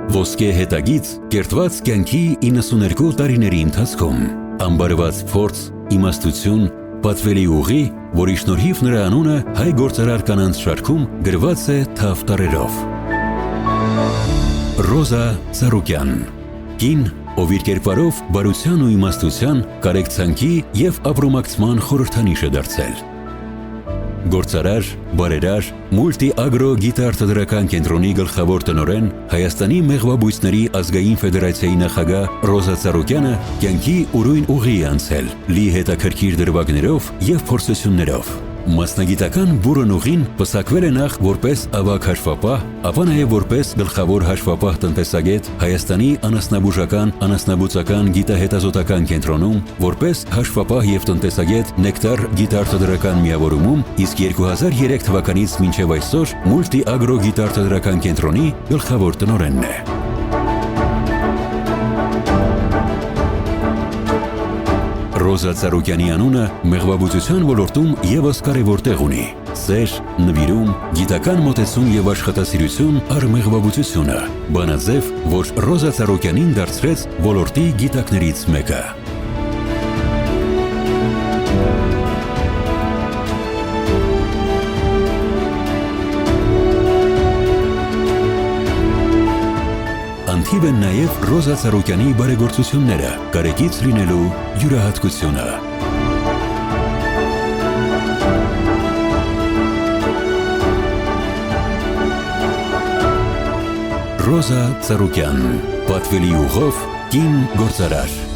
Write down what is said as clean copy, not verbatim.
Ոսկե հետագից կերտված կյանքի 92 տարիների ընթացքում, ամբարված փորձ, իմաստություն, պատվելի ուղի, որի շնորհիվ նրա անունը հայ գործարար կանանց շարքում գրված է թավ տառերով։ Ռոզա Ծառուկյան, կին, ով իր կերպարով բարության ու իմաստության, կարեկցանքի և ապրոմակցման խորհրդանիշ է դարձել։ Գործարար, բարերար, մուլտի-ագրո գիտաարտադրական կենտրոնի գլխավոր տնօրեն, Հայաստանի մեղվաբույսների ազգային ֆեդերացիայի նախագահ Ռոզա Ծառուկյանը կյանքի ուրույն ուղի է անցել, լի հետաքրքիր դրվագներով և փորձություններով։ Մասնագիտական բուռն ուղին պսակվել է նախ որպես ավագ հաշվապահ, ապա նաև որպես գլխավոր հաշվապահ տնտեսագետ Հայաստանի անասնաբուժական անասնաբուծական գիտահետազոտական կենտրոնում, որպես հաշվապահ և տնտեսագետ Նեկտար գիտաարտադրական միավորումում, իսկ 2003 թվականից մինչև այսօր մուլտի-ագրո գիտաարտադրական կենտրոնի գլխավոր տնօրենն է։ Ռոզա Ծառուկյանի անունը մեղվաբուծության ոլորտում ևս կարևոր տեղ ունի։ Սեր, նվիրում, գիտական մոտեցում և աշխատասիրություն առ մեղվաբուծությունը, բանաձև, որ Ռոզա Ծառուկյանին դարձրեց ոլորտի գիտակներից մեկը։ Անթիվ են նաև Ռոզա Ծառուկյանի բարեգործությունները, կարեկից լինելու յուրահատկությունը։ Ռոզա Ծառուկյան, պատվելի ուղով կին գործարար։